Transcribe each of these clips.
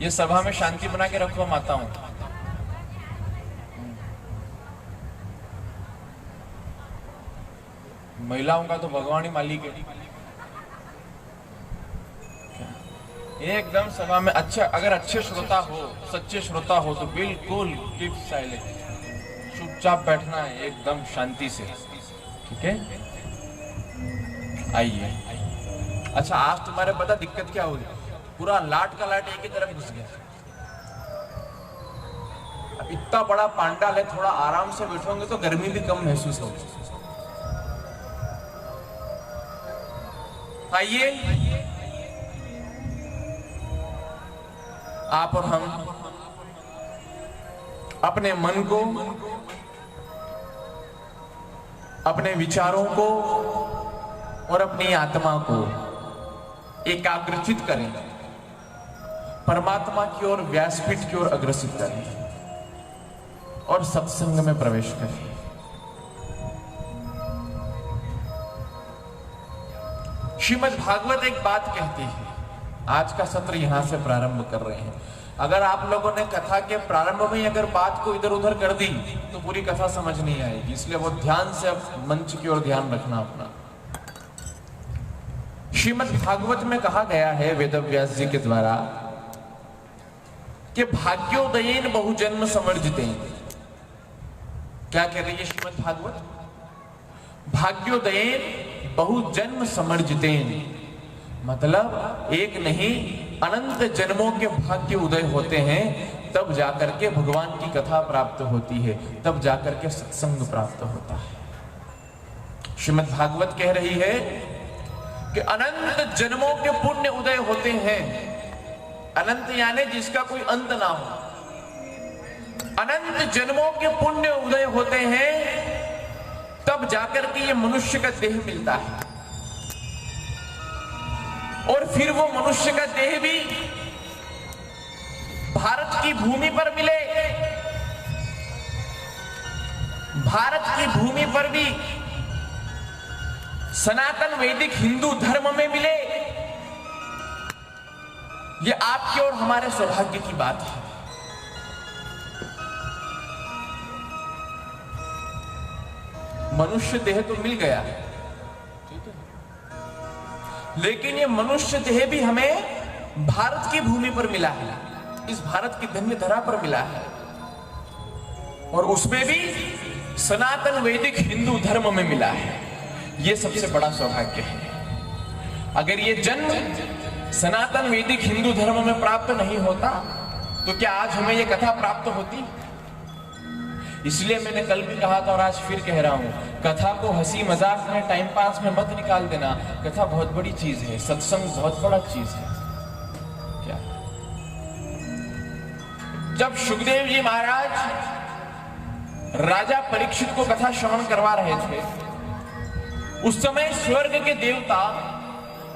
ये सभा में शांति बना के रखो माताओं। महिलाओं का तो भगवान ही मालिक है। एकदम सभा में अच्छा, अगर अच्छे श्रोता हो, सच्चे श्रोता हो तो बिल्कुल कीप साइलेंट, चुपचाप बैठना है एकदम शांति से, ठीक है। आइए। अच्छा, आज तुम्हारे पता दिक्कत क्या हुई? पूरा लाट का लाट एक ही तरफ घुस गया। अब इतना बड़ा पांडाल है, थोड़ा आराम से बैठोगे तो गर्मी भी कम महसूस होगी। आइए, आप और हम अपने मन को, अपने विचारों को और अपनी आत्मा को एकाग्रचित करें, परमात्मा की ओर, व्यासपीठ की ओर अग्रसित करें और सत्संग में प्रवेश करें। श्रीमद् भागवत एक बात कहती है। आज का सत्र यहां से प्रारंभ कर रहे हैं। अगर आप लोगों ने कथा के प्रारंभ में अगर बात को इधर उधर कर दी तो पूरी कथा समझ नहीं आएगी, इसलिए वो ध्यान से अब मंच की ओर ध्यान रखना अपना। श्रीमद् भागवत में कहा गया है वेदव्यास जी के द्वारा कि भाग्योदयेन बहुजन्म समर्जितेन। क्या कह रही है श्रीमद् भागवत? भाग्योदयेन बहुजन्म समर्जितेन, मतलब एक नहीं अनंत जन्मों के भाग्य उदय होते हैं, तब जाकर के भगवान की कथा प्राप्त होती है, तब जाकर के सत्संग प्राप्त होता है। श्रीमद् भागवत कह रही है कि अनंत जन्मों के पुण्य उदय होते हैं। अनंत यानी जिसका कोई अंत ना हो। अनंत जन्मों के पुण्य उदय होते हैं, तब जाकर के ये मनुष्य का देह मिलता है। और फिर वो मनुष्य का देह भी भारत की भूमि पर मिले, भारत की भूमि पर भी सनातन वैदिक हिंदू धर्म में मिले, ये आपके और हमारे सौभाग्य की बात है। मनुष्य देह तो मिल गया, लेकिन ये मनुष्य देह भी हमें भारत की भूमि पर मिला है, इस भारत की धन्य धरा पर मिला है, और उसमें भी सनातन वैदिक हिंदू धर्म में मिला है। ये सबसे बड़ा सौभाग्य है। अगर ये जन्म सनातन वैदिक हिंदू धर्म में प्राप्त नहीं होता तो क्या आज हमें ये कथा प्राप्त होती? इसलिए मैंने कल भी कहा था और आज फिर कह रहा हूं, कथा को हंसी मजाक में, टाइम पास में मत निकाल देना। कथा बहुत बड़ी चीज है, सत्संग बहुत बड़ा चीज है। क्या जब सुखदेव जी महाराज राजा परीक्षित को कथा श्रवण करवा रहे थे, उस समय स्वर्ग के देवता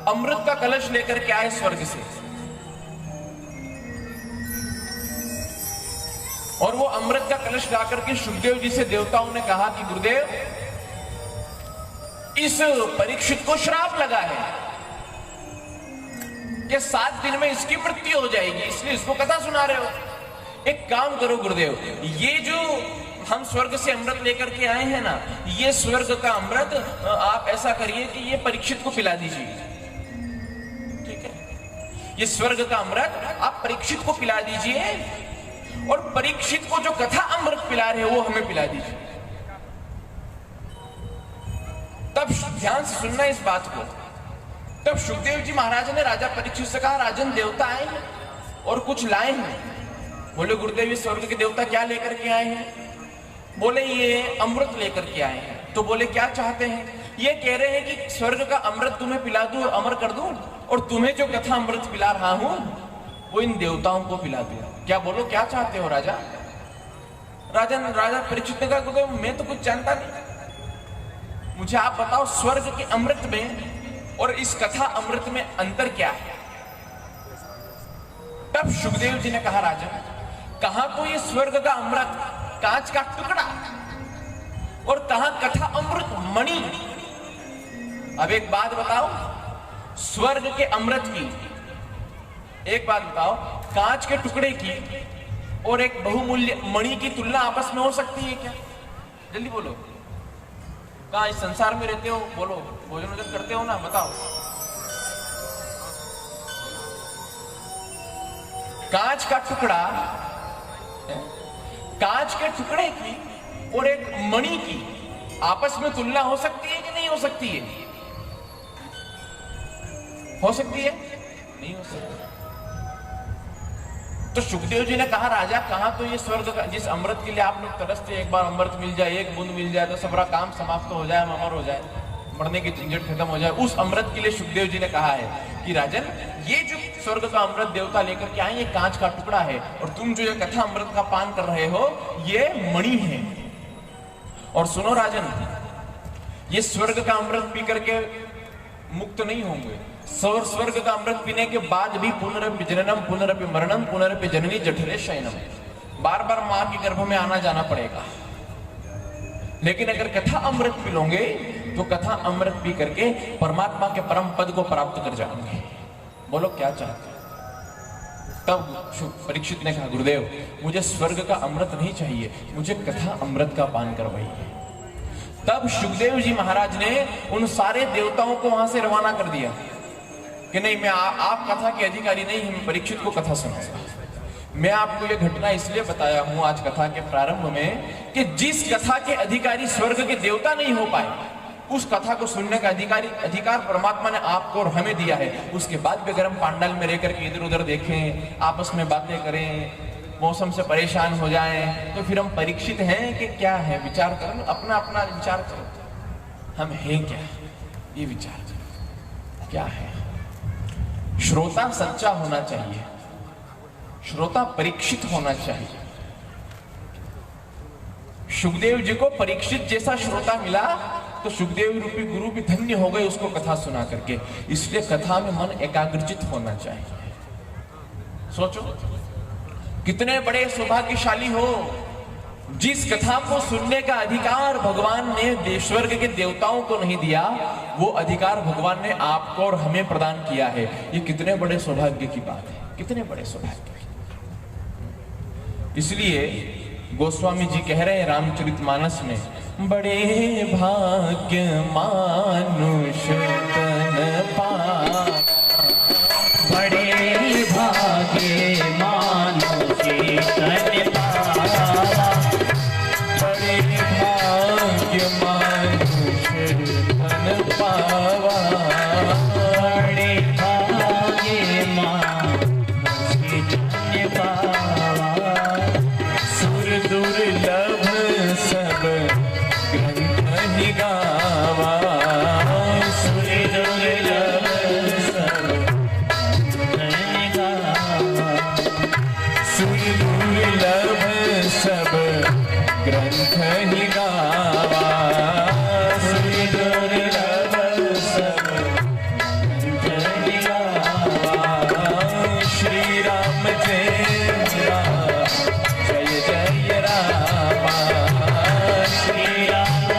अमृत का कलश लेकर के आए स्वर्ग से, और वो अमृत का कलश लाकर के सुखदेव जी से देवताओं ने कहा कि गुरुदेव, इस परीक्षित को श्राप लगा है कि 7 दिन में इसकी मृत्यु हो जाएगी, इसलिए इसको कथा सुना रहे हो। एक काम करो गुरुदेव, ये जो हम स्वर्ग से अमृत लेकर के आए हैं ना, ये स्वर्ग का अमृत आप ऐसा करिए कि ये परीक्षित को पिला दीजिए, ठीक है? ये स्वर्ग का अमृत आप परीक्षित को पिला दीजिए, और परीक्षित को जो कथा अमृत पिला रहे वो हमें पिला दीजिए। तब ध्यान से सुनना इस बात को। तब सुखदेव जी महाराज ने राजा परीक्षित से कहा, राजन, देवता आए हैं और कुछ लाए हैं। बोले गुरुदेव, ये स्वर्ग के देवता क्या लेकर के आए हैं? बोले ये अमृत लेकर के आए हैं। तो बोले क्या चाहते हैं? ये कह रहे हैं कि स्वर्ग का अमृत तुम्हें पिला दूं और अमर कर दूं, और तुम्हें जो कथा अमृत पिला रहा हूं वो इन देवताओं को पिला दूं। क्या बोलो, क्या चाहते हो राजा? राजा परीक्षित ने कहा, गुरुदेव मैं तो कुछ जानता नहीं, मुझे आप बताओ स्वर्ग के अमृत में और इस कथा अमृत में अंतर क्या है? तब सुखदेव जी ने कहा, राजा, कहां तो ये स्वर्ग का अमृत कांच का टुकड़ा और कहां कथा अमृत मणि। अब एक बात बताओ, स्वर्ग के अमृत की एक बात बताओ, कांच के टुकड़े की और एक बहुमूल्य मणि की तुलना आपस में हो सकती है क्या? जल्दी बोलो। कहाँ इस संसार में रहते हो? बोलो, भोजन वोजन करते हो ना? बताओ। कांच का टुकड़ा, कांच के टुकड़े की और एक मणि की आपस में तुलना हो सकती है कि नहीं हो सकती है? हो सकती है? नहीं हो सकती। तो सुखदेव जी ने कहा, राजा कहा तो ये स्वर्ग का, जिस अमृत के लिए आप लोग तरसते, एक बार अमृत मिल जाए, एक बूंद मिल जाए तो सबरा काम समाप्त हो जाए, हम अमर हो जाए, मरने की झंझट खत्म हो जाए, उस अमृत के लिए सुखदेव जी ने कहा है कि राजन, ये जो स्वर्ग का अमृत देवता लेकर के आए, ये कांच का टुकड़ा है, और तुम जो ये कथा अमृत का पान कर रहे हो, ये मणि है। और सुनो राजन, ये स्वर्ग का अमृत पी करके मुक्त नहीं होंगे। स्वर्ग का अमृत पीने के बाद भी पुनरपि जननम पुनरपि मरणम पुनरपि जननी जठरे शयनम, बार बार मां के गर्भ में आना जाना पड़ेगा। लेकिन अगर कथा अमृत पी लोगे तो कथा अमृत पी करके परमात्मा के परम पद को प्राप्त कर जाओगे। बोलो क्या चाहते? तब परीक्षित ने कहा, गुरुदेव मुझे स्वर्ग का अमृत नहीं चाहिए, मुझे कथा अमृत का पान करवाइए। तब सुखदेव जी महाराज ने उन सारे देवताओं को वहां से रवाना कर दिया कि नहीं, मैं आप कथा के अधिकारी नहीं, हम परीक्षित को कथा सुनाऊंगा। मैं आपको ये घटना इसलिए बताया हूं आज कथा के प्रारंभ में कि जिस कथा के अधिकारी स्वर्ग के देवता नहीं हो पाए, उस कथा को सुनने का अधिकार परमात्मा ने आपको और हमें दिया है। उसके बाद भी अगर हम पांडाल में रहकर के इधर उधर देखें, आपस में बातें करें, मौसम से परेशान हो जाएं, तो फिर हम परीक्षित हैं कि क्या है? विचार करो, अपना अपना विचार करो, हम हैं क्या, ये विचार करो क्या है। श्रोता सच्चा होना चाहिए, श्रोता परीक्षित होना चाहिए। सुखदेव जी को परीक्षित जैसा श्रोता मिला तो सुखदेव रूपी गुरु भी धन्य हो गए उसको कथा सुना करके। इसलिए कथा में मन एकाग्रचित होना चाहिए। सोचो कितने बड़े सौभाग्यशाली हो, जिस कथा को सुनने का अधिकार भगवान ने स्वर्ग के देवताओं को नहीं दिया, वो अधिकार भगवान ने आपको और हमें प्रदान किया है। ये कितने बड़े सौभाग्य की बात है, कितने बड़े सौभाग्य की। इसलिए गोस्वामी जी कह रहे हैं रामचरितमानस में, बड़े भाग्य मानुष तन पावा, बड़े भाग्य मानुष तन पावा, बड़े भाग्य मानुष तन पावा, बड़े भाग्य मानुष तन पावा, सुर दुर्लभ सब ग्रंथ ही गावा, सुर दुर्लभ सब तन गावा, सुर दुर्लभ सब ग्रंथ ही गावा, सुर दुर्लभ सब तन गावा, श्री राम जय राम जय जय रामा, श्री राम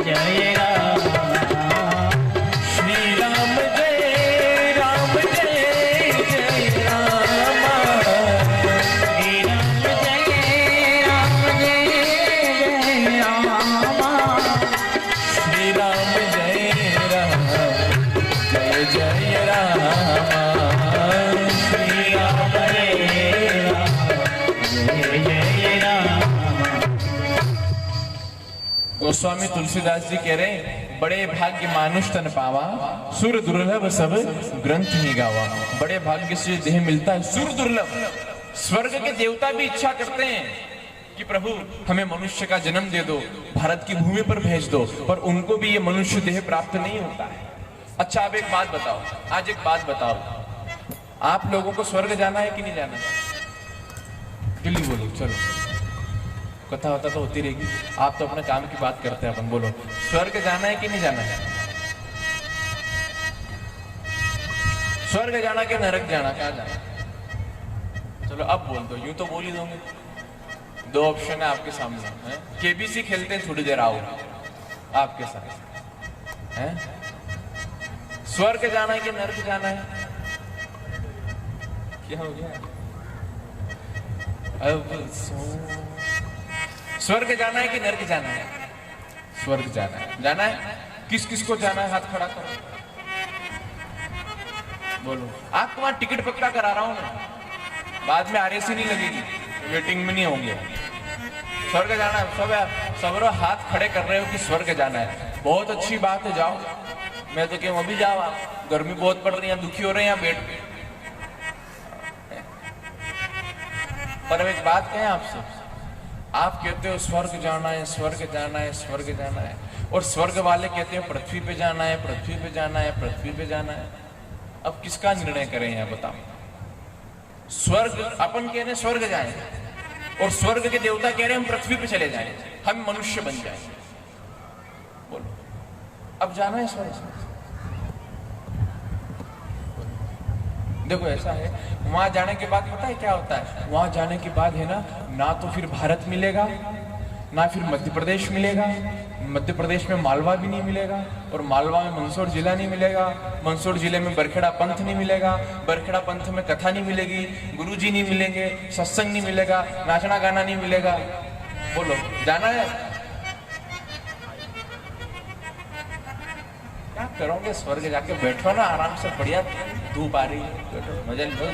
जय राम, श्री राम जय राम जय जय रामा, श्री राम जय राम जय रामा, श्री राम जय राम जय जय रामा, श्री राम जय राम जय राम। गोस्वामी तुलसीदास जी कह रहे हैं, बड़े भाग्य मानुष तन पावा, सुर दुर्लभ सब ग्रंथ ही गावा। बड़े भाग्य से देह मिलता है, सुर दुर्लभ। स्वर्ग के देवता भी इच्छा करते हैं कि प्रभु हमें मनुष्य का जन्म दे दो, भारत की भूमि पर भेज दो, पर उनको भी ये मनुष्य देह प्राप्त नहीं होता है। अच्छा अब एक बात बताओ, आज एक बात बताओ, आप लोगों को स्वर्ग जाना है कि नहीं जाना? जल्दी बोलो, चलो कथा होता तो होती रहेगी, आप तो अपने काम की बात करते हैं, अपन बोलो स्वर्ग जाना है कि नहीं जाना है? स्वर्ग जाना कि नरक जाना, कहाँ जाना? चलो अब बोल दो, यूं तो बोल ही दोगे। दो ऑप्शन है आपके सामने, है? केबीसी खेलते हैं, थोड़ी देर आओ आपके साथ, है? स्वर्ग जाना है कि नर्क जाना है? क्या हो गया? अब स्वर्ग जाना है कि नर्क जाना है? स्वर्ग जाना है। जाना है? किस किस को जाना है? हाथ खड़ा करो, बोलो। आपको वहां टिकट पक्का करा रहा हूं मैं, बाद में RAC नहीं लगेगी, वेटिंग में नहीं होंगे। स्वर्ग जाना है, सब हाथ खड़े कर रहे हो कि स्वर्ग जाना है। बहुत अच्छी बात है, जाओ। मैं तो कहूँ अभी जाओ, आप गर्मी बहुत पड़ रही है, दुखी हो रहे हैं यहाँ बैठ के। पर अब एक बात कहें आपसे, आप कहते हो स्वर्ग जाना है, स्वर्ग जाना है, स्वर्ग जाना है, और स्वर्ग वाले कहते हैं पृथ्वी पे जाना है, पृथ्वी पे जाना है, पृथ्वी पे जाना है। अब किसका निर्णय करें यहाँ बताओ? स्वर्ग अपन कह रहे हैं स्वर्ग जाए, और स्वर्ग के देवता कह रहे हैं हम पृथ्वी पे चले जाएं, हम मनुष्य बन जाएं। बोलो, अब जाना है स्वर्ग? देखो ऐसा है, वहां जाने के बाद पता है क्या होता है? वहां जाने के बाद है ना तो फिर भारत मिलेगा, ना फिर मध्य प्रदेश मिलेगा। मध्य प्रदेश में मालवा भी नहीं मिलेगा, और मालवा में मंदसौर जिला नहीं मिलेगा, मंदसौर जिले में बरखेड़ा पंथ नहीं मिलेगा, बरखेड़ा पंथ में कथा नहीं मिलेगी, गुरुजी नहीं मिलेंगे, सत्संग नहीं मिलेगा, नाचना गाना नहीं मिलेगा। बोलो, जाना है? क्या करोगे? स्वर्ग जाके बैठो ना आराम से, बढ़िया धूप आ रही है, बैठो मजा लो।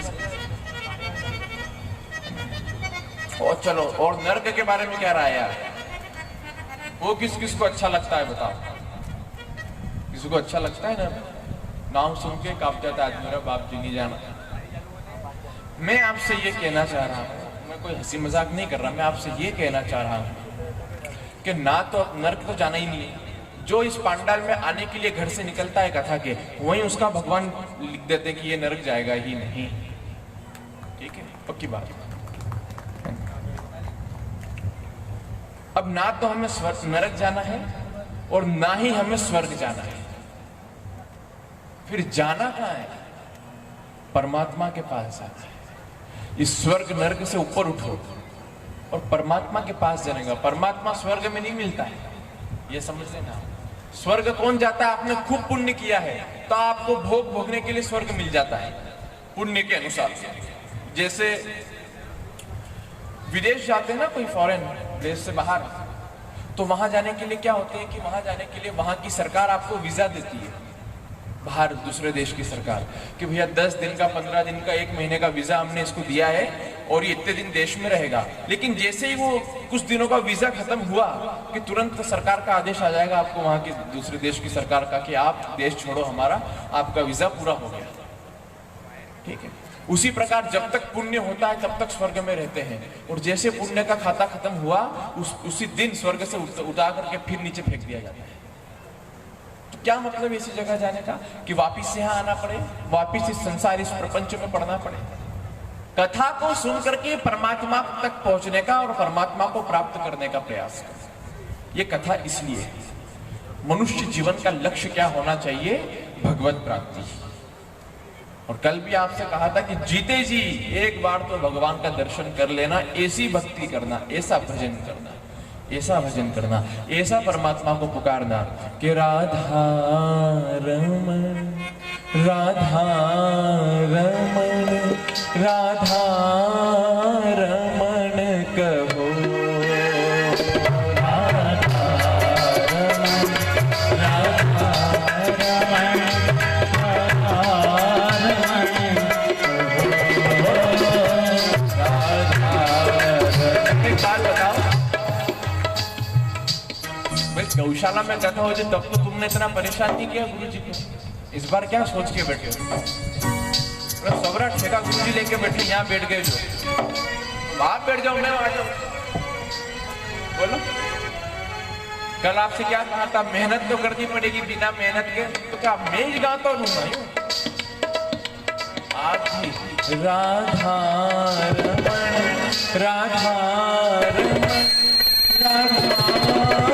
और चलो, और नर्क के बारे में क्या राय है? वो किस किस को अच्छा लगता है बताओ? किसी को अच्छा लगता है ना? नाम सुन के कांप जाता है मेरा बाप जी नहीं जाना। मैं आपसे ये कहना चाह रहा हूँ, मैं कोई हंसी मजाक नहीं कर रहा, मैं आपसे ये कहना चाह रहा हूँ कि ना तो नर्क तो जाना ही नहीं है। जो इस पांडाल में आने के लिए घर से निकलता है कथा के, वहीं उसका भगवान लिख देते हैं कि ये नरक जाएगा ही नहीं। ठीक है, पक्की बात। अब ना तो हमें नरक जाना है और ना ही हमें स्वर्ग जाना है, फिर जाना कहाँ है? परमात्मा के पास जाना है। इस स्वर्ग नरक से ऊपर उठो और परमात्मा के पास जाएगा। परमात्मा स्वर्ग में नहीं मिलता है, ये समझ लेना। स्वर्ग कौन जाता है? आपने खूब पुण्य किया है तो आपको भोग भोगने के लिए स्वर्ग मिल जाता है पुण्य के अनुसार। जैसे विदेश जाते हैं ना, कोई फॉरेन देश से बाहर, तो वहां जाने के लिए क्या होते हैं कि वहां जाने के लिए वहां की सरकार आपको वीजा देती है, बाहर दूसरे देश की सरकार, कि भैया 10 दिन का, 15 दिन का, 1 महीने का वीजा हमने इसको दिया है और ये इतने दिन देश में रहेगा। लेकिन जैसे ही वो कुछ दिनों का वीजा खत्म हुआ कि तुरंत सरकार का आदेश आ जाएगा आपको, वहां की दूसरे देश की सरकार का, कि आप देश छोड़ो हमारा, आपका वीजा पूरा हो गया। ठीक है, उसी प्रकार जब तक पुण्य होता है तब तक स्वर्ग में रहते हैं, और जैसे पुण्य का खाता खत्म हुआ उसी दिन स्वर्ग से उठा करके फिर नीचे फेंक दिया जाता है। तो क्या मतलब ऐसी जगह जाने का कि वापिस यहाँ आना पड़े, वापिस इस संसार, इस प्रपंच में पढ़ना पड़े। कथा को सुन करके परमात्मा तक पहुंचने का और परमात्मा को प्राप्त करने का प्रयास कर। ये कथा इसलिए है। मनुष्य जीवन का लक्ष्य क्या होना चाहिए? भगवत प्राप्ति। और कल भी आपसे कहा था कि जीते जी एक बार तो भगवान का दर्शन कर लेना, ऐसी भक्ति करना, ऐसा भजन करना, ऐसा भजन करना, ऐसा परमात्मा को पुकारना कि राधा रमण, राधा रमण, राधा रमण कहो, राधा रमण, राधा रमण, गौशाला में कथा हो जाए तब तो तुमने इतना परेशान नहीं किया गुरु जी को, इस बार क्या सोच के बैठे हो? सबरा ठेका गुरु जी लेके बैठे, यहाँ बैठ गए जो आप बैठ जाओ, मैं आ जाऊं। बोलो, कल आपसे क्या कहा था? मेहनत तो करनी पड़ेगी, बिना मेहनत के तो क्या मैं ही गाता हूँ आप ही। राधा रमण, राधा रमण, राधा राधा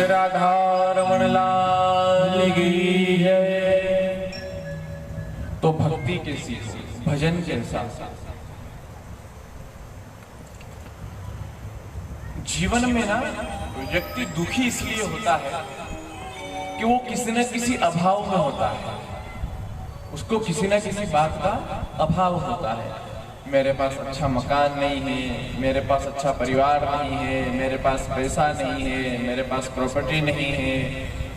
राधा रमण लाल की जय। तो भक्ति कैसी हो, भजन कैसा? जीवन में ना व्यक्ति दुखी इसलिए होता है कि वो किसी न किसी अभाव में होता है, उसको किसी न किसी बात का अभाव होता है। मेरे पास अच्छा मकान नहीं है, मेरे पास अच्छा परिवार नहीं है, मेरे पास पैसा नहीं है, मेरे पास प्रॉपर्टी नहीं है,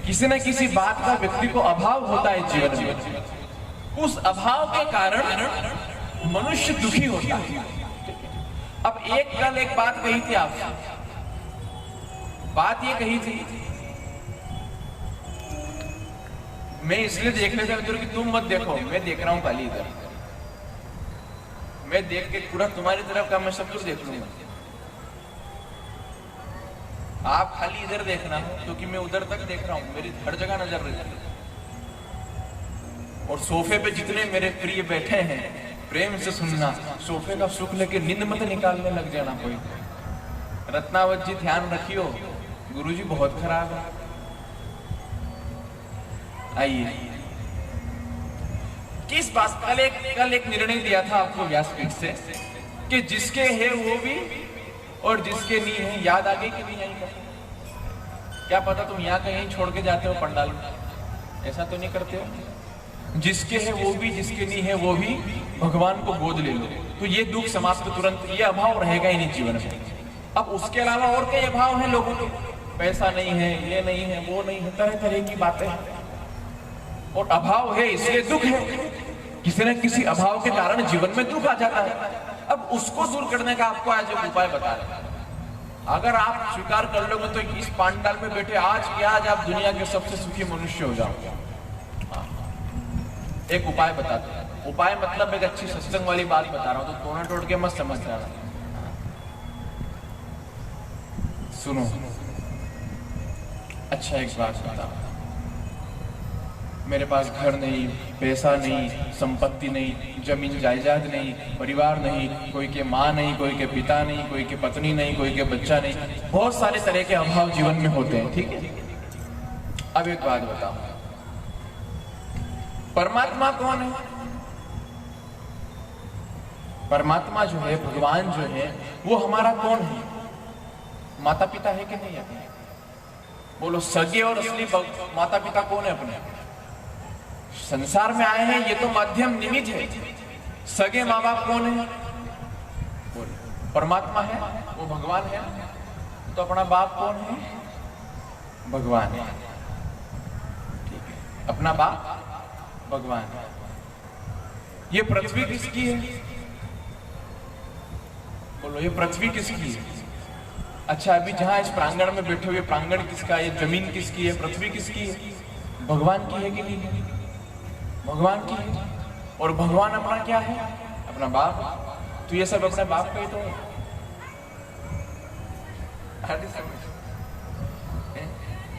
किसी न किसी बात का व्यक्ति को अभाव होता है जीवन में। उस अभाव के कारण मनुष्य दुखी होता है। अब कल एक बात कही थी आपसे, बात ये कही थी, मैं इसलिए देखने से कि तुम मत देखो, मैं देख रहा हूं खाली इधर, मैं देख के पूरा तुम्हारी तरफ का मैं सब कुछ देख लूंगा, आप खाली इधर देखना, क्योंकि मैं उधर तक देख रहा हूं, मेरी हर जगह नजर रहती है। और सोफे पे जितने मेरे प्रिय बैठे हैं, प्रेम से सुनना, सोफे का सुख लेके नींद मत निकालने लग जाना कोई। रत्नावत जी ध्यान रखियो, गुरुजी बहुत खराब है। आइए किस बात, कल एक निर्णय दिया था आपको व्यासपीठ से कि जिसके है वो भी और जिसके नहीं है, याद आ गई कि नहीं आई? क्या पता तुम यहाँ कहीं छोड़ के जाते हो पंडाल में, ऐसा तो नहीं करते हो? जिसके है वो भी, जिसके नहीं है वो भी, भगवान को गोद ले लो, तो ये दुख समाप्त तुरंत, ये अभाव रहेगा ही नहीं जीवन में। अब उसके अलावा और कई अभाव हैं लोगों के, पैसा नहीं है, ये नहीं है, वो नहीं है, तरह तरह की बातें हैं, और अभाव है इसलिए दुख है। किसी न किसी अभाव के कारण जीवन में दुख आ जाता है। अब उसको दूर करने का आपको आज एक उपाय बता रहे हैं। अगर आप स्वीकार कर लोगे तो इस पांडाल में बैठे आज के आज आप दुनिया के सबसे सुखी मनुष्य हो जाओगे। एक उपाय बताते हैं, उपाय मतलब एक अच्छी सत्संग वाली बात बता रहा हूं, तो टोना टोट के मत समझ जाना। सुनो, अच्छा एक बात बताओ, मेरे पास घर नहीं, पैसा नहीं, संपत्ति नहीं, जमीन जायदाद नहीं, परिवार नहीं, कोई के माँ नहीं, कोई के पिता नहीं, कोई के पत्नी नहीं, कोई के बच्चा नहीं, बहुत सारे तरह के अभाव जीवन में होते हैं, ठीक है? अब एक बात बताओ, परमात्मा कौन है? परमात्मा जो है, भगवान जो है, वो हमारा कौन है? माता पिता है कि नहीं है? बोलो, सगे और असली माता पिता कौन है अपने? संसार में आए हैं ये तो माध्यम निमित्त है, सगे माँ बाप कौन है? परमात्मा है, वो भगवान है, तो अपना बाप कौन है? भगवान है, ठीक है, अपना बाप भगवान है। ये पृथ्वी किसकी है? बोलो, ये पृथ्वी किसकी है? अच्छा, अभी जहां इस प्रांगण में बैठे हुए, प्रांगण किसका है? जमीन किसकी है? पृथ्वी किसकी है? भगवान की है कि नहीं? भगवान की है। और भगवान अपना क्या है? अपना बाप। तो ये सब अपने बाप का ही तो है।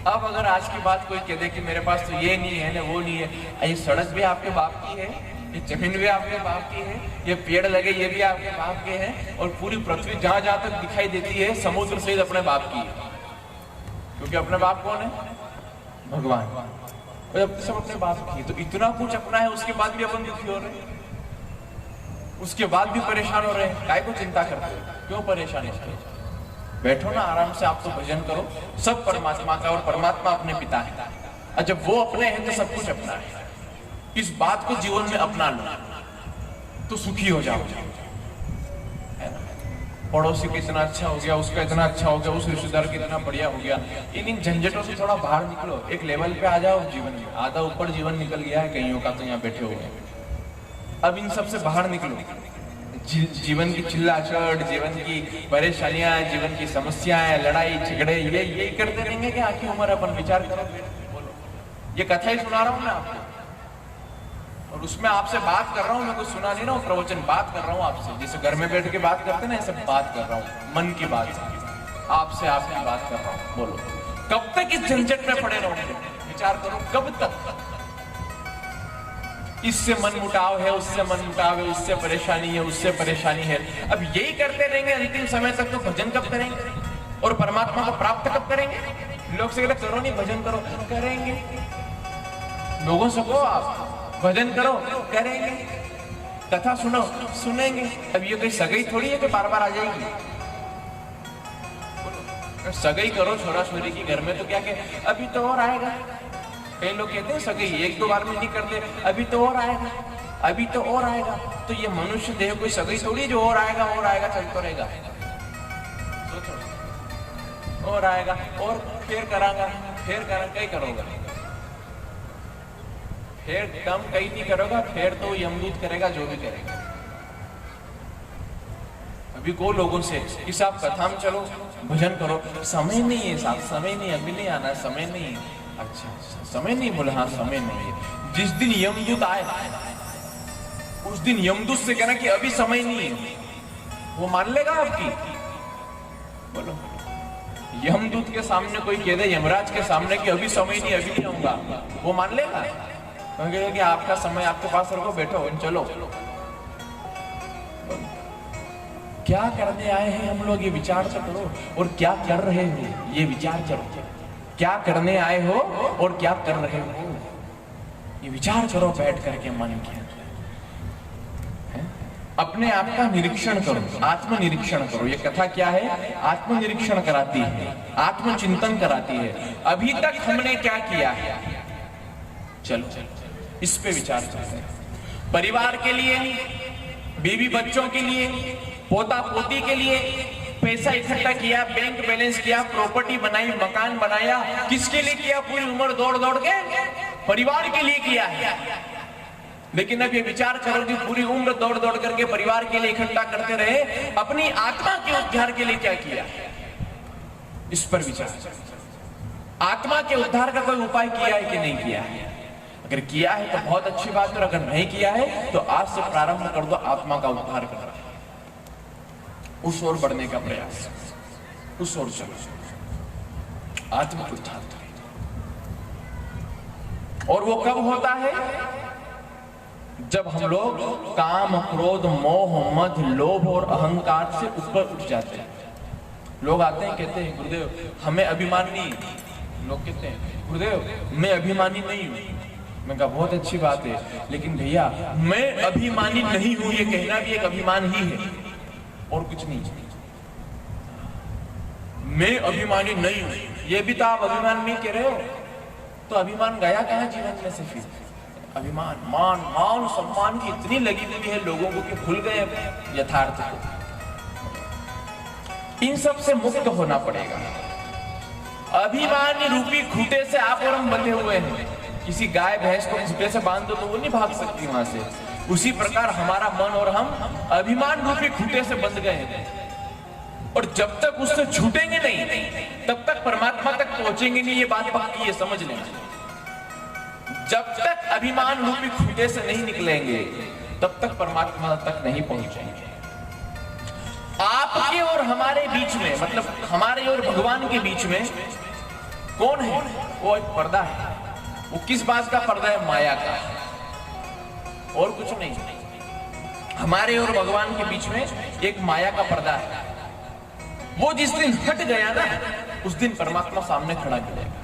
अब अगर आज की बात कोई कह दे कि मेरे पास तो ये नहीं है ना, वो नहीं है, ये सड़क भी आपके बाप की है, ये जमीन भी आपके बाप की है, ये पेड़ लगे ये भी आपके बाप के हैं, और पूरी पृथ्वी जहां जहां तक दिखाई देती है समुद्र सहित अपने बाप की है, क्योंकि अपने बाप कौन है? भगवान। और अब सब अपने बाप की, तो इतना कुछ अपना है, उसके बाद भी अपन दुखी हो रहे हैं, उसके बाद भी परेशान हो रहे हैं। काय को चिंता करते हो? क्यों परेशान हो? बैठो ना आराम से, आप तो भजन करो, सब परमात्मा का, और परमात्मा अपने पिता है, और जब वो अपने हैं तो सब कुछ अपना है। इस बात को जीवन में अपना लो तो सुखी हो जाओ, है ना? पड़ोसी का इतना अच्छा हो गया, उसका इतना अच्छा हो गया, उस रिश्तेदार का इतना बढ़िया हो गया, इन झंझटों से थोड़ा बाहर निकलो, एक लेवल पे आ जाओ जीवन में। आधा ऊपर जीवन निकल गया है कईयों का, तो यहाँ बैठे हुए हैं। अब इन सब से बाहर निकलो, जीवन की चिल्लाचड़, जीवन की परेशानियां, जीवन की समस्याएं, लड़ाई झगड़े, ये करते रहेंगे कि आखिर उम्र? अपन विचार करो, बोलो। ये कथा ही सुना रहा हूं मैं आपको, और उसमें आपसे बात कर रहा हूं, मैं कुछ सुना नहीं रहा हूं, प्रवचन बात कर रहा हूं आपसे, जैसे घर में बैठ के बात करते ना, ऐसे बात कर रहा हूं, मन की बात आपसे, आपकी बात कर रहा हूं। बोलो, कब तक इस झंझट में पड़े रहोगे? विचार करो, कब तक? इससे मन मुटाव है, उससे मन मुटाव है, इससे परेशानी है, उससे परेशानी है। अब यही करते रहेंगे अंतिम समय तक, तो भजन कब करेंगे और परमात्मा को प्राप्त कब करेंगे? लोग से करो नहीं भजन करो, करेंगे। लोगों से कहो आप भजन करो, करेंगे। कथा सुनो, सुनेंगे। अब ये कोई सगाई थोड़ी है कि बार बार आ जाएगी। सगाई करो छोरा छोरी की घर में तो क्या कहे, अभी तो और आएगा। कई लोग कहते हैं सगाई 1-2 बार में नहीं करते, अभी तो और आएगा, अभी तो और आएगा। तो ये मनुष्य देह कोई सगाई थोड़ी जो और आएगा चलता रहेगा। सोचो, और आएगा और फिर करांगा, कई करोगा, फिर कम कहीं नहीं करोगा, फिर तो यमदूत करेगा जो भी करेगा। अभी को लोगों से कि साहब कथा में चलो भजन करो, समय नहीं है साहब, समय नहीं, अभी नहीं आना, समय नहीं है। अच्छा समय नहीं, बोले हाँ समय नहीं है। जिस दिन यमदूत आए उस दिन यमदूत से कहना कि अभी समय नहीं है, वो मान लेगा आपकी? बोलो, यमदूत के सामने कोई कह दे, यमराज के सामने कि अभी समय नहीं, अभी नहीं आऊंगा, वो मान लेगा? कि आपका समय आपके पास रखो, बैठो चलो। क्या करने आए हैं हम लोग, ये विचार तो करो। और क्या कर रहे हो ये विचार करो। क्या करने आए हो और क्या कर रहे हो ये विचार करो बैठ करके मन के अंदर। अपने आप का निरीक्षण करो, आत्मनिरीक्षण करो। ये कथा क्या है? आत्मनिरीक्षण कराती है, आत्मचिंतन कराती है। अभी तक हमने क्या किया है, चलो इस पे विचार करते हैं। परिवार के लिए, बीवी बच्चों के लिए, पोता पोती के लिए पैसा इकट्ठा किया, बैंक बैलेंस किया, प्रॉपर्टी बनाई, मकान बनाया। किसके लिए किया? पूरी उम्र दौड़ दौड़ के परिवार के लिए किया है। लेकिन अब ये विचार करो कि पूरी उम्र दौड़ दौड़ करके परिवार के लिए इकट्ठा करते रहे, अपनी आत्मा के उद्धार के लिए क्या किया? इस पर विचार। आत्मा के उद्धार का कोई उपाय किया है कि नहीं किया है? अगर किया है तो बहुत अच्छी बात है, और अगर नहीं किया है तो आज से प्रारंभ कर दो आत्मा का उद्धार करना, उस ओर बढ़ने का प्रयास, उस ओर चलो, आत्मा उद्धार। और वो कब होता है? जब हम लोग काम, क्रोध, मोह, मद, लोभ और अहंकार से ऊपर उठ जाते हैं। लोग आते हैं कहते हैं गुरुदेव हमें अभिमान नहीं। लोग कहते हैं गुरुदेव मैं अभिमानी नहीं हूं। मैं कहा बहुत अच्छी बात है, लेकिन भैया मैं अभिमानी नहीं हूं ये कहना भी एक अभिमान ही है और कुछ नहीं। मैं अभिमानी नहीं हूं ये भी तो आप अभिमान में कह रहे हो, तो अभिमान गया कहां जीवन में से? फिर अभिमान, मान, मान सम्मान की इतनी लगी हुई है लोगों को कि भूल गए यथार्थ को। इन सब से मुक्त होना पड़ेगा। अभिमान रूपी खूंटे से आप और हम बंधे हुए हैं। किसी गाय भैंस को खूंटे से बांध दो तो वो नहीं भाग सकती वहां से। उसी प्रकार हमारा मन और हम अभिमान रूपी खूंटे से बंध गए हैं, और जब तक उससे छूटेंगे नहीं तब तक परमात्मा तक पहुंचेंगे नहीं। ये बात पक्की है, समझ लें। जब तक अभिमान रूपी खूंटे से नहीं निकलेंगे तब तक परमात्मा तक नहीं पहुंचेंगे। आपके और हमारे बीच में, मतलब हमारे और भगवान के बीच में कौन है? वो एक पर्दा है। वो किस बात का पर्दा है? माया का, और कुछ नहीं। हमारे और भगवान के बीच में एक माया का पर्दा है। वो जिस दिन हट गया ना, उस दिन परमात्मा सामने खड़ा करेगा।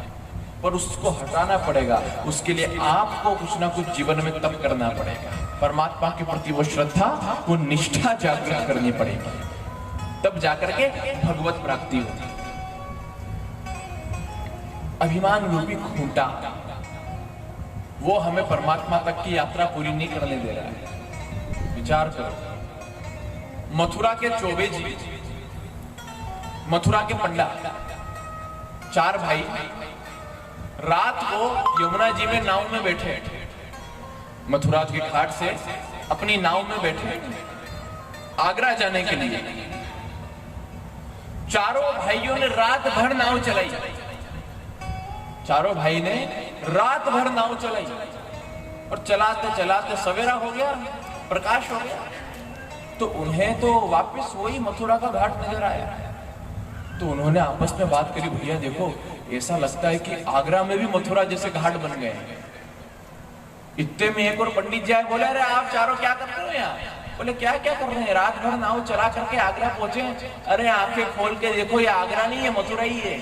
पर उसको हटाना पड़ेगा, उसके लिए आपको कुछ ना कुछ जीवन में तप करना पड़ेगा। परमात्मा के प्रति वो श्रद्धा, वो निष्ठा जागृत करनी पड़ेगी, तब जाकर के भगवत प्राप्ति होती। अभिमान रूपी खूंटा वो हमें परमात्मा तक की यात्रा पूरी नहीं करने दे रहा है। विचार करो, मथुरा के चौबे जी, मथुरा के पंडा, 4 भाई रात को यमुना जी में नाव में बैठे, मथुरा की घाट से अपनी नाव में बैठे आगरा जाने के लिए। चारों भाइयों ने रात भर नाव चलाई। चारों भाई ने रात भर नाव चलाई, और चलाते चलाते सवेरा हो गया, प्रकाश हो गया, तो उन्हें तो वापस वही मथुरा का घाट नजर आया। तो उन्होंने आपस में बात करी, भैया देखो ऐसा लगता है कि आगरा में भी मथुरा जैसे घाट बन गए हैं। इतने में एक और पंडित जी आए, बोले अरे आप चारों क्या कर रहे हो यहाँ? बोले क्या क्या कर रहे हैं? रात भर नाव चला करके आगरा पहुंचे। अरे आंखें खोल के देखो, ये आगरा नहीं है, मथुरा ही है।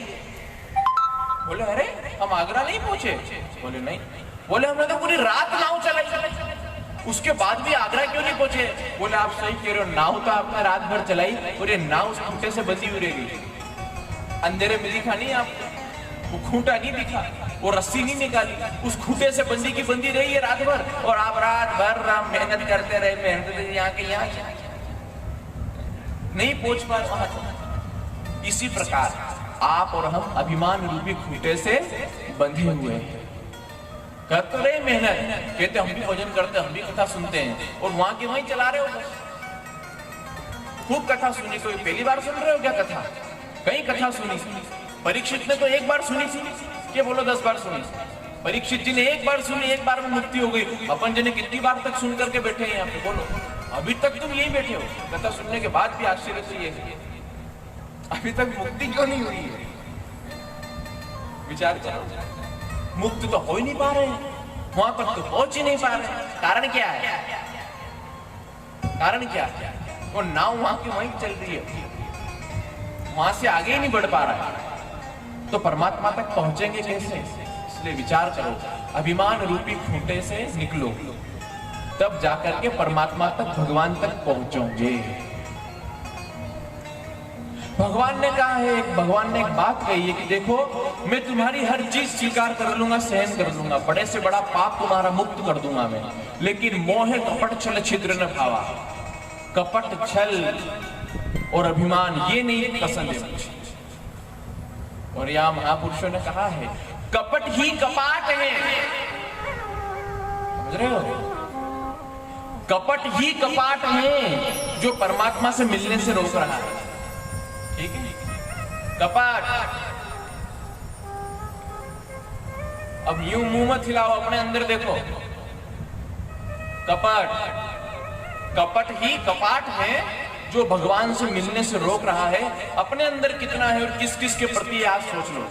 बोले अरे हम आगरा नहीं पहुंचे। बोले नहीं। बोले हमने तो पूरी रात नाव चलाई, उसके बाद भी आगरा क्यों नहीं पहुंचे। बोले आप सही कह रहे हो, नाव तो आपने रात भर चलाई और ये नाव उस खूंटे से बंधी हुई रहेगी। अंधेरे में दिखा नहीं आपको, वो खूंटा नहीं दिखा, वो रस्सी नहीं निकाली, उस खूंटे से बंदी की बंदी रही है रात भर, और आप रात भर मेहनत करते रहे, मेहनत यहाँ के यहाँ नहीं पहुंच पाए वहां तक। इसी प्रकार आप और हम अभिमान रूपी खूंटे से बंधे हुए हैं। कर तो रहे मेहनत, कहते हम भी भजन करते, हम भी कथा सुनते हैं, और वहां के वहीं चला रहे हो। खूब कथा सुनी, कोई पहली बार सुन रहे हो क्या कथा? कई कथा सुनी। परीक्षित ने तो एक बार सुनी थी, क्या बोलो 10 बार सुनी? परीक्षित जी ने एक बार सुनी, एक बार में मुक्ति हो गई। अपन जी ने कितनी बार तक सुन करके बैठे हैं यहाँ पे, बोलो? अभी तक तुम यही बैठे हो, कथा सुनने के बाद भी आश्चर्य तो ये है, अभी तक मुक्ति क्यों नहीं हुई है? विचार करो, मुक्त तो हो ही नहीं पा रहे हैं, वहां तक तो पहुंच ही नहीं पा रहे हैं। कारण क्या है? कारण क्या है? वो नाव वहां की वहीं चल रही है, वहां से आगे ही नहीं बढ़ पा रहा है, तो परमात्मा तक पहुंचेंगे कैसे? इसलिए विचार करो, अभिमान रूपी खूंटे से निकलो, तब जाकर के परमात्मा तक, भगवान तक पहुंचोगे। भगवान ने कहा है, भगवान ने एक बात कही है कि देखो मैं तुम्हारी हर चीज स्वीकार कर लूंगा, सहन कर लूंगा, बड़े से बड़ा पाप तुम्हारा मुक्त कर दूंगा मैं, लेकिन मोह कपट छल छिद्र न भावा। कपट छल और अभिमान ये नहीं पसंद है मुझे। और यहाँ महापुरुषों ने कहा है कपट ही कपाट है, समझ रहे हो? कपट ही कपाट है जो परमात्मा से मिलने से रोक रहा है। ठीक है, कपाट। अब यूं मुंह मत हिलाओ, अपने अंदर देखो। कपट, कपट ही कपाट है जो भगवान से मिलने से रोक रहा है। अपने अंदर कितना है और किस किस के प्रति आज सोच लो।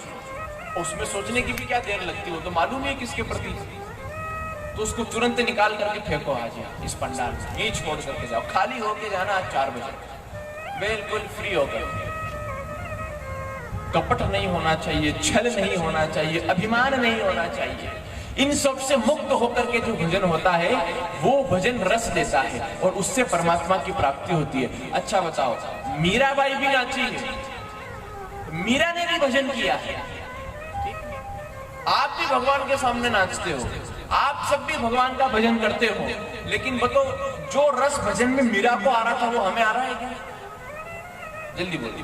उसमें सोचने की भी क्या देर लगती हो, तो मालूम है किसके प्रति, तो उसको तुरंत निकाल करके फेंको आज इस पंडाल से, यही छोड़ करके जाओ। खाली होके जाना आज 4 बजे, बिल्कुल फ्री होकर। कपट नहीं होना चाहिए, छल नहीं होना चाहिए, अभिमान नहीं होना चाहिए। इन सब से मुक्त होकर के जो भजन होता है वो भजन रस देता है और उससे परमात्मा की प्राप्ति होती है। अच्छा बताओ, मीराबाई भी नाची है, मीरा ने भी भजन किया है, आप भी भगवान के सामने नाचते हो, आप सब भी भगवान का भजन करते हो, लेकिन बताओ जो रस भजन में मीरा को आ रहा था वो हमें आ रहा है क्या? जल्दी बोलिए।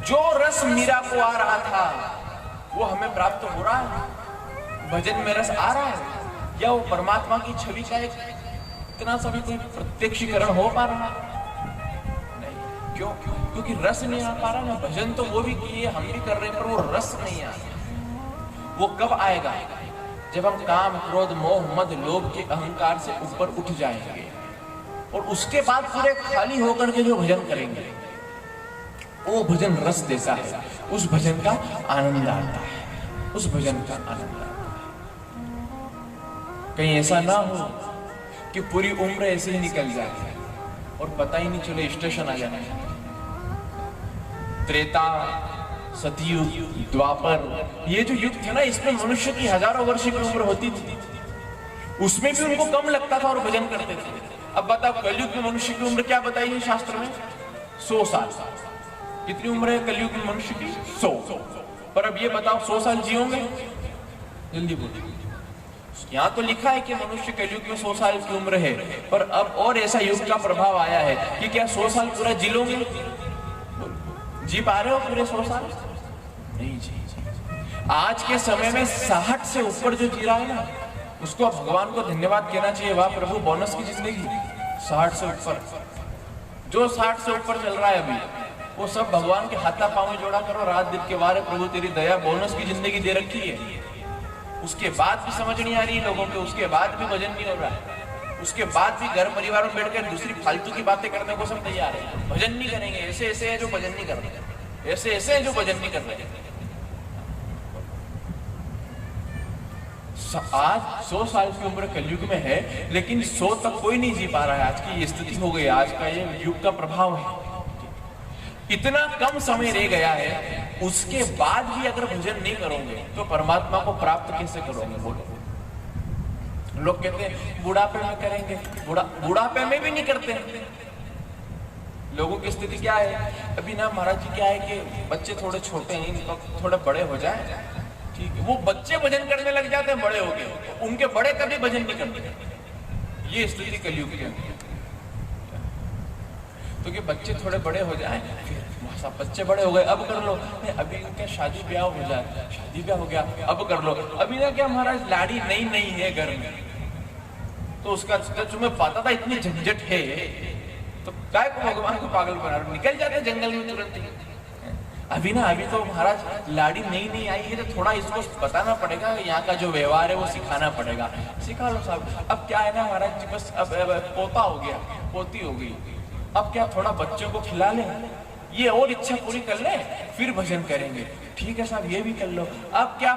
जो रस मीरा को आ रहा था वो हमें प्राप्त हो रहा है? भजन में रस आ रहा है या वो परमात्मा की छवि का एक इतना सा भी कोई प्रत्यक्षीकरण हो पा रहा नहीं? क्यों? क्योंकि रस नहीं आ पा रहा ना। भजन तो वो भी किए, हम भी कर रहे हैं, पर वो रस नहीं आ रहा। वो कब आएगा? जब हम काम, क्रोध, मोह, मद, लोभ के अहंकार से ऊपर उठ जाएंगे और उसके बाद पूरे खाली होकर के जो भजन करेंगे वो भजन रस देता है, उस भजन का आनंद आता है, उस भजन का आनंद आता है। कहीं ऐसा ना हो कि पूरी उम्र ऐसे ही निकल जाए और पता ही नहीं चले स्टेशन आ जाना है। त्रेता, सतयुग, द्वापर, ये जो युग थे ना, इसमें मनुष्य की हजारों वर्ष की उम्र होती थी, उसमें भी उनको कम लगता था और भजन करते थे। अब बताओ कलयुग में मनुष्य की उम्र क्या बताई है शास्त्र में? 100 साल। कितनी उम्र है कलयुग में मनुष्य की? 100। पर अब ये बताओ 100 साल जियोगे? जल्दी बोलिए। यहाँ तो लिखा है कि मनुष्य कलयुग में 100 साल की उम्र है, पर अब और ऐसा युग का प्रभाव आया है कि क्या 100 साल पूरा जी लोगे? जी पा रहे हो पूरे 100 साल? नहीं जी। आज के समय में 60 से ऊपर जो जी रहा है ना, उसको भगवान को धन्यवाद कहना चाहिए। वाह प्रभु, बोनस की जिंदगी। 60 से ऊपर जो 60 से ऊपर चल रहा है अभी, वो सब भगवान के हाथा पांव में जोड़ा करो, रात दिन के वारे प्रभु तेरी दया, बोनस की जिंदगी दे रखी है। उसके बाद भी समझ नहीं आ रही लोगों को, उसके बाद भी भजन नहीं हो रहा है, उसके बाद भी घर परिवार में बैठकर दूसरी फालतू की बातें करने को सब तैयार है। भजन नहीं करेंगे, ऐसे ऐसे है जो भजन नहीं कर रहे, ऐसे ऐसे है जो भजन नहीं कर रहे। आज 100 साल की उम्र कलयुग में है, लेकिन 100 तक कोई नहीं जी पा रहा है। आज की ये स्थिति हो गई, आज का ये युग का प्रभाव है। इतना कम समय रह गया है उसके बाद भी अगर भजन नहीं करोगे तो परमात्मा को प्राप्त कैसे करोगे? बोलो। लोग कहते हैं बुढ़ापे में करेंगे, बुढ़ापे में भी नहीं करते। लोगों की स्थिति क्या है अभी ना महाराज जी, क्या है कि बच्चे थोड़े छोटे हैं, थोड़े बड़े हो जाए, ठीक है, वो बच्चे भजन करने लग जाते हैं बड़े हो गए, उनके बड़े कभी भजन नहीं करते। ये स्थिति कलयुग की है। तो कि बच्चे थोड़े बड़े हो जाए, फिर सब बच्चे बड़े हो गए, अब कर लो। अभी क्या शादी ब्याह हो जाए, शादी ब्याह हो गया, अब कर लो। अभी ना क्या महाराज लाड़ी नई है घर में, तो उसका तुम्हें पता था इतनी झंझट है, तो काय को भगवान को पागल बना रहे, निकल जाते जंगल में तुरंत ही। अभी तो महाराज लाड़ी नई आई है, तो थोड़ा इसको बताना पड़ेगा, यहाँ का जो व्यवहार है वो सिखाना पड़ेगा। सिखा लो साहब। अब क्या है ना महाराज जी, बस अब पोता हो गया, पोती हो गई, अब क्या थोड़ा बच्चों को खिला ले, ये और इच्छा पूरी कर ले, फिर भजन करेंगे। ठीक है साहब, ये भी कर लो। अब क्या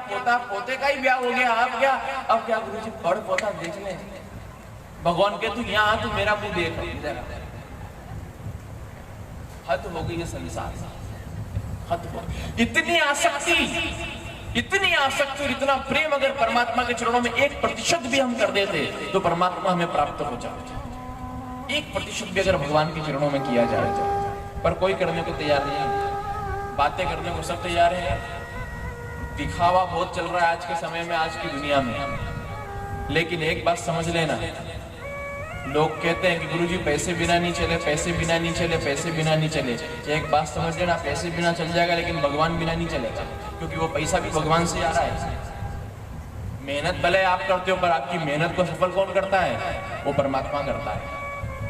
पोते का ही ब्याह हो गया, अब क्या गुरु जी बड़ पोता देख ले। भगवान के तू यहाँ तू मेरा मुंह देख, हद हो गई ये संसार, हद हो। इतनी आसक्ति और इतना प्रेम अगर परमात्मा के चरणों में 1% भी हम कर देते तो परमात्मा हमें प्राप्त हो जाता। 1% भी अगर भगवान के चरणों में किया जाए, पर कोई करने को तैयार नहीं है। बातें करने को सब तैयार है, दिखावा बहुत चल रहा है आज के समय में, आज की दुनिया में। लेकिन एक बात समझ लेना, लोग कहते हैं कि गुरुजी पैसे बिना नहीं चले, पैसे बिना नहीं चले, पैसे बिना नहीं चले। एक बात समझ लेना, पैसे बिना चल जाएगा लेकिन भगवान बिना नहीं चलेगा, क्योंकि वो पैसा भी भगवान से आ रहा है। मेहनत भले आप करते हो, पर आपकी मेहनत को सफल कौन करता है? वो परमात्मा करता है।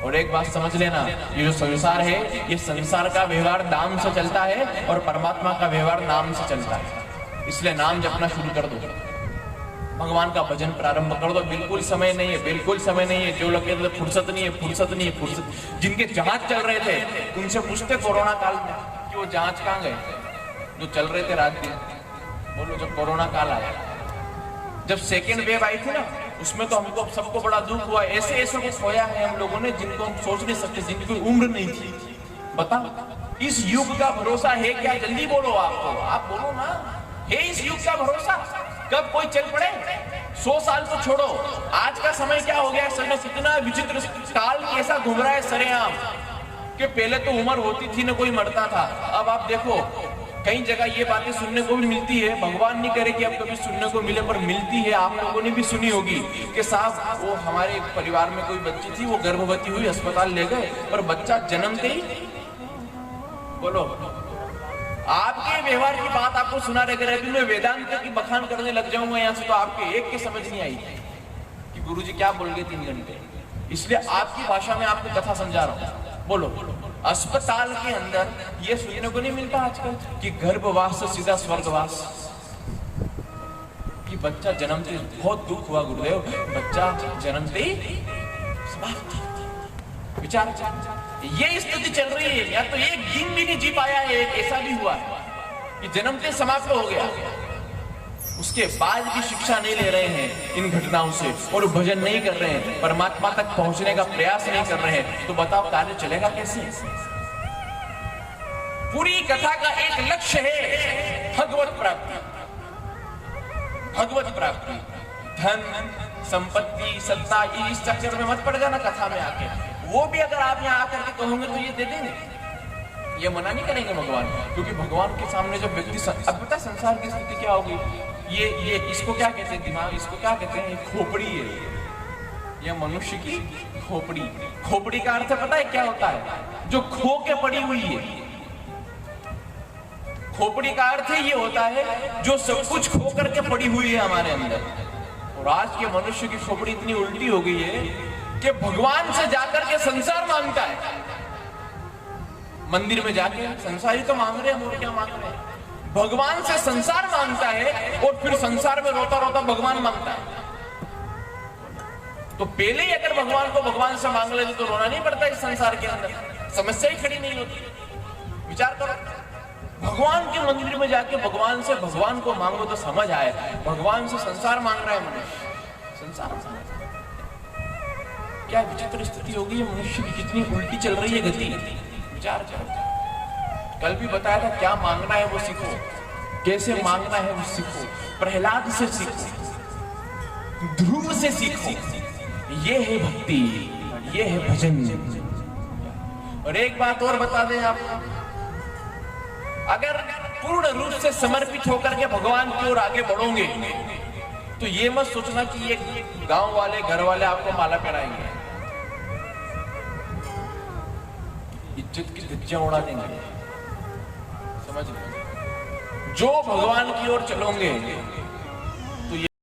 और एक बात समझ लेना, ये जो संसार है, ये संसार का व्यवहार नाम से चलता है और परमात्मा का व्यवहार नाम से चलता है। इसलिए नाम जपना शुरू कर दो, भगवान का भजन प्रारंभ कर दो। बिल्कुल समय नहीं है। जो लोग कहते फुर्सत नहीं है। जिनके जहाज चल रहे थे उनसे पूछते कोरोना काल में कि वो जहाज कहाँ गए, जो चल रहे थे रात दिन। बोलो, जब कोरोना काल आया, जब सेकेंड वेव आई थी ना, उसमें तो हमको सबको बड़ा दुख हुआ। ऐसे को खोया है हम लोगों ने जिनको हम सोच नहीं सकते, जिनकी कोई उम्र नहीं थी। बताओ, इस युग का भरोसा है क्या? जल्दी बोलो, आप बोलो ना, है इस युग का भरोसा? कब कोई चल पड़े? 100 साल तो छोड़ो, आज का समय क्या हो गया? समय कितना विचित्र, काल कैसा घूम रहा है सरेआम, कि पहले तो उम्र होती थी ना कोई मरता था। अब आप देखो कई जगह ये बातें सुनने को भी मिलती है, भगवान नहीं करे कि अब कभी सुनने को मिले, पर मिलती है। आप लोगों ने भी सुनी होगी कि साहब वो हमारे परिवार में कोई बच्ची थी, वो गर्भवती हुई, अस्पताल ले गए, और बच्चा जन्मते ही, बोलो, आपके व्यवहार की बात आपको सुना रहे, अभी मैं वेदांत की बखान करने लग जाऊंगा यहाँ से, तो आपके एक के समझ नहीं आई कि गुरुजी क्या बोल गए 3 घंटे। इसलिए आपकी भाषा में आपको कथा समझा रहा हूँ। बोलो, अस्पताल के अंदर ये सुनने को नहीं मिलता आजकल कि गर्भवास से सीधा स्वर्गवास, कि बच्चा जन्मते, बहुत दुख हुआ गुरुदेव, बच्चा जन्मते ही समाप्त। विचार, ये स्थिति चल रही है। या तो एक दिन भी नहीं जी पाया है, एक ऐसा भी हुआ है कि जन्मते समाप्त हो गया, उसके बाद भी शिक्षा नहीं ले रहे हैं इन घटनाओं से, और भजन नहीं कर रहे हैं, परमात्मा तक पहुंचने का प्रयास नहीं कर रहे हैं, तो बताओ कार्य चलेगा कैसे? पूरी कथा का एक लक्ष्य है भगवत प्राप्ति। भगवत प्राप्ति, धन संपत्ति सत्ता, इस चक्कर में मत पड़ जाना कथा में आके। वो भी अगर आप यहाँ आकर के कहोगे तो ये दे देंगे, ये मना नहीं करेंगे भगवान, क्योंकि भगवान के सामने जब व्यक्ति, अब पता संसार की स्थिति क्या होगी, ये इसको क्या कहते हैं, दिमाग, इसको क्या कहते हैं, खोपड़ी है, यह मनुष्य की खोपड़ी। खोपड़ी का अर्थ पता है क्या होता है? जो खो के पड़ी हुई है। खोपड़ी का अर्थ ये होता है जो सब कुछ खो करके पड़ी हुई है हमारे अंदर। और आज के मनुष्य की खोपड़ी इतनी उल्टी हो गई है कि भगवान से जाकर के संसार मांगता है। मंदिर में जाके संसार ही तो मांग रहे हैं, और क्या मांग रहे हैं? भगवान से संसार मांगता है, और फिर संसार में रोता रोता भगवान मांगता है। तो पहले ही अगर भगवान को भगवान से मांग लेते तो रोना नहीं पड़ता इस संसार के अंदर, समस्या ही खड़ी नहीं होती। विचार करो, भगवान के मंदिर में जाके भगवान से भगवान को मांगो तो समझ आए, भगवान से संसार मांग रहा है मनुष्य, संसार। क्या विचित्र स्थिति होगी मनुष्य की, कितनी उल्टी चल रही है गति। विचार करो, कल भी बताया था, क्या मांगना है वो सीखो, कैसे मांगना है वो सीखो, प्रहलाद से सीखो, ध्रुव से सीखो। ये है भक्ति, ये है भजन। और एक बात और बता दें आप, अगर पूर्ण रूप से समर्पित होकर के भगवान की ओर आगे बढ़ोगे तो ये मत सोचना कि ये गांव वाले घर वाले आपको माला पहनाएंगे, इज्जत की धज्जियां उड़ा देंगे। समझ लो, जो भगवान की ओर चलोगे